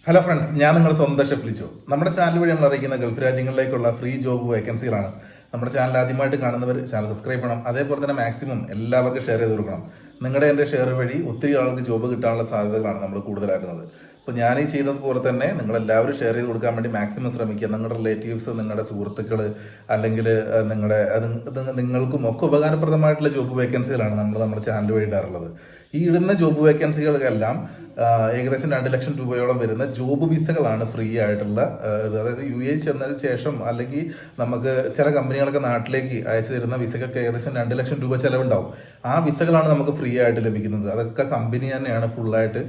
Hello friends, ഞാൻ നിങ്ങളുടെ സ്വന്തം ഷെഫ് ലിജോ. നമ്മുടെ ചാനൽ വഴി നമ്മൾ അറിയിക്കുന്ന ഗൾഫ് രാജ്യങ്ങളിലേക്കുള്ള ഫ്രീ ജോബ് വേക്കൻസികളാണ്. നമ്മുടെ ചാനൽ ആദ്യമായിട്ട് കാണുന്നവർ ചാനൽ സബ്സ്ക്രൈബ് ചെയ്യണം. അതേപോലെ തന്നെ മാക്സിമം എല്ലാവർക്കും ഷെയർ ചെയ്ത് കൊടുക്കണം. നിങ്ങളുടെ എൻ്റെ ഷെയർ വഴി ഒത്തിരി ആൾക്ക് ജോബ് കിട്ടാനുള്ള സാധ്യതകളാണ് നമ്മൾ കൂടുതലാക്കുന്നത്. അപ്പോൾ ഞാൻ ഈ ചെയ്തതുപോലെ തന്നെ നിങ്ങളെല്ലാവരും ഷെയർ ചെയ്ത് കൊടുക്കാൻ വേണ്ടി മാക്സിമം ശ്രമിക്കുക. നിങ്ങളുടെ റിലേറ്റീവ്സ്, നിങ്ങളുടെ സുഹൃത്തുക്കൾ, അല്ലെങ്കിൽ നിങ്ങൾക്കും ഒക്കെ ഉപകാരപ്രദമായിട്ടുള്ള ജോബ് വേക്കൻസികളാണ് നമ്മുടെ ചാനൽ വഴി ഇടാറുള്ളത്. ഈ ഇടുന്ന ജോബ് വേക്കൻസികൾക്കെല്ലാം ഏകദേശം 2 ലക്ഷം രൂപയോളം വരുന്ന ജോബ് വിസകളാണ് ഫ്രീ ആയിട്ടുള്ള. അതായത് UAE ചെന്നതിന് ശേഷം അല്ലെങ്കിൽ നമുക്ക് ചില കമ്പനികളൊക്കെ നാട്ടിലേക്ക് അയച്ചു തരുന്ന വിസകൾക്ക് ഏകദേശം 2 ലക്ഷം രൂപ ചിലവുണ്ടാവും. ആ വിസകളാണ് നമുക്ക് ഫ്രീ ആയിട്ട് ലഭിക്കുന്നത്. അതൊക്കെ കമ്പനി തന്നെയാണ് ഫുള്ളായിട്ട്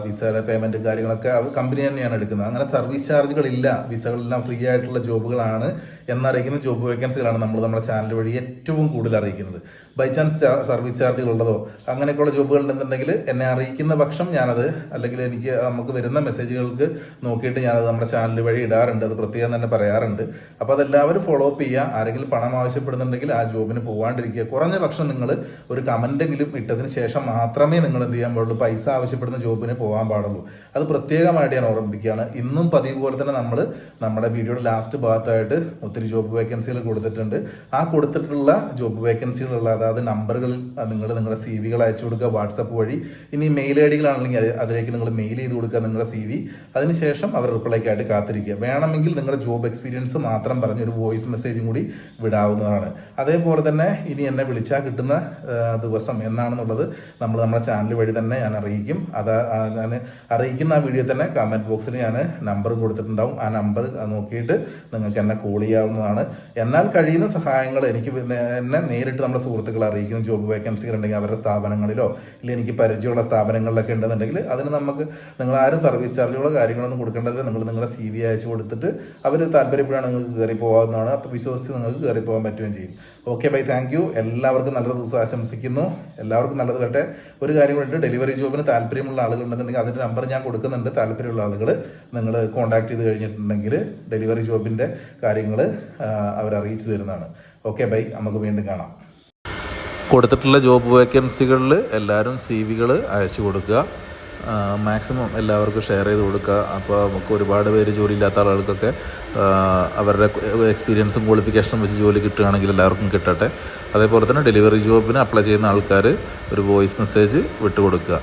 വിസ പേയ്മെന്റ് കാര്യങ്ങളൊക്കെ കമ്പനി തന്നെയാണ് എടുക്കുന്നത്. അങ്ങനെ സർവീസ് ചാർജുകളില്ല, വിസകളെല്ലാം ഫ്രീ ആയിട്ടുള്ള ജോബുകളാണ് എന്നറിയിക്കുന്ന ജോബ് വേക്കൻസികളാണ് നമ്മുടെ ചാനൽ വഴി ഏറ്റവും കൂടുതൽ അറിയിക്കുന്നത്. ബൈ ചാൻസ് സർവീസ് ചാർജുകൾ ഉള്ളതോ അങ്ങനെയൊക്കെയുള്ള ജോബുകൾ ഉണ്ടെന്നുണ്ടെങ്കിൽ എന്നെ അറിയിക്കുന്ന പക്ഷം ഞാനത്, അല്ലെങ്കിൽ നമുക്ക് വരുന്ന മെസ്സേജുകൾക്ക് നോക്കിയിട്ട് ഞാനത് നമ്മുടെ ചാനൽ വഴി ഇടാറുണ്ട്. അത് പ്രത്യേകം തന്നെ പറയാറുണ്ട്. അപ്പോൾ അതെല്ലാവരും ഫോളോ അപ്പ് ചെയ്യുക. ആരെങ്കിലും പണം ആവശ്യപ്പെടുന്നുണ്ടെങ്കിൽ ആ ജോബിന് പോകാണ്ടിരിക്കുക. കുറഞ്ഞ പക്ഷം നിങ്ങൾ ഒരു കമന്റെങ്കിലും ഇട്ടതിന് ശേഷം മാത്രമേ നിങ്ങൾ എന്ത് ചെയ്യാൻ പാടുള്ളൂ, പൈസ ആവശ്യപ്പെടുന്ന ജോബിന് പോകാൻ പാടുള്ളൂ. അത് പ്രത്യേകമായിട്ട് ഞാൻ ഓർമ്മിപ്പിക്കുകയാണ്. ഇന്നും പതിവ് പോലെ തന്നെ നമ്മൾ നമ്മുടെ വീഡിയോയുടെ ലാസ്റ്റ് ഭാഗത്തായിട്ട് ഒത്തിരി ജോബ് വേക്കൻസികൾ കൊടുത്തിട്ടുണ്ട്. ആ കൊടുത്തിട്ടുള്ള ജോബ് വേക്കൻസികളുള്ള അതായത് നമ്പറുകളിൽ നിങ്ങളുടെ CV അയച്ചു കൊടുക്കുക വാട്സപ്പ് വഴി. ഇനി മെയിൽ ID കളാണെങ്കിൽ അതിലേക്ക് നിങ്ങൾ മെയിൽ ചെയ്ത് കൊടുക്കുക നിങ്ങളുടെ CV. അതിനുശേഷം അവർ റിപ്ലൈക്കായിട്ട് കാത്തിരിക്കുക. വേണമെങ്കിൽ നിങ്ങളുടെ ജോബ് എക്സ്പീരിയൻസ് മാത്രം പറഞ്ഞ് ഒരു വോയിസ് മെസ്സേജും കൂടി വിടാവുന്നതാണ്. അതേപോലെ തന്നെ ഇനി എന്നെ വിളിച്ചാൽ കിട്ടുന്ന ദിവസം എന്നാണെന്നുള്ളത് നമ്മുടെ ചാനൽ വഴി തന്നെ ഞാൻ അറിയിക്കും. ഞാൻ അറിയിക്കുന്ന ആ വീഡിയോ തന്നെ കമന്റ് ബോക്സിൽ ഞാൻ നമ്പറും കൊടുത്തിട്ടുണ്ടാവും. ആ നമ്പർ നോക്കിയിട്ട് നിങ്ങൾക്ക് എന്നെ കോൾ ചെയ്യാവുന്നതാണ്. എന്നാൽ കഴിയുന്ന സഹായങ്ങൾ എനിക്ക് എന്നെ നേരിട്ട് നമ്മുടെ സുഹൃത്തുക്കളെ അറിയിക്കുന്ന ജോബ് വേക്കൻസികൾ ഉണ്ടെങ്കിൽ അവരുടെ സ്ഥാപനങ്ങളിലോ ഇല്ലെങ്കിൽ എനിക്ക് പരിചയമുള്ള സ്ഥാപനങ്ങളിലൊക്കെ ഉണ്ടെന്നുണ്ടെങ്കിൽ അതിന് നിങ്ങൾ ആരും സർവീസ് ചാർജുകളോ കാര്യങ്ങളൊന്നും കൊടുക്കേണ്ടതില്ല. നിങ്ങളുടെ CV അയച്ചു കൊടുത്തിട്ട് അവർ താല്പര്യപ്പെടുകയാണ് നിങ്ങൾക്ക് കയറി പോകാവുന്നതാണ്. അപ്പോൾ വിശ്വസിച്ച് നിങ്ങൾക്ക് കയറി പോകാൻ പറ്റുകയും ചെയ്യും. Okay bye, thank you. എല്ലാവർക്കും നല്ലൊരു ദിവസം ആശംസിക്കുന്നു. എല്ലാവർക്കും നല്ലത് വരട്ടെ. ഒരു കാര്യം കൂടി, ഡെലിവറി ജോബിന് താല്പര്യമുള്ള ആളുകൾ ഉണ്ടെന്നുണ്ടെങ്കിൽ അതിൻ്റെ നമ്പർ ഞാൻ കൊടുക്കുന്നുണ്ട്. താല്പര്യമുള്ള ആളുകൾ നിങ്ങൾ കോൺടാക്ട് ചെയ്ത് കഴിഞ്ഞിട്ടുണ്ടെങ്കിൽ ഡെലിവറി ജോബിൻ്റെ കാര്യങ്ങൾ അവരറിയിച്ചു തരുന്നതാണ്. ഓക്കെ ബൈ, നമുക്ക് വീണ്ടും കാണാം. കൊടുത്തിട്ടുള്ള ജോബ് വേക്കൻസികളിൽ എല്ലാവരും CV അയച്ചു കൊടുക്കുക. മാക്സിമം എല്ലാവർക്കും ഷെയർ ചെയ്ത് കൊടുക്കുക. അപ്പോൾ നമുക്ക് ഒരുപാട് പേര് ജോലിയില്ലാത്ത ആളുകൾക്കൊക്കെ അവരുടെ എക്സ്പീരിയൻസും ക്വാളിഫിക്കേഷനും വെച്ച് ജോലി കിട്ടുകയാണെങ്കിൽ എല്ലാവർക്കും കിട്ടട്ടെ. അതേപോലെ തന്നെ ഡെലിവറി ജോബിന് അപ്ലൈ ചെയ്യുന്ന ആൾക്കാർ ഒരു വോയിസ് മെസ്സേജ് വിട്ടുകൊടുക്കുക.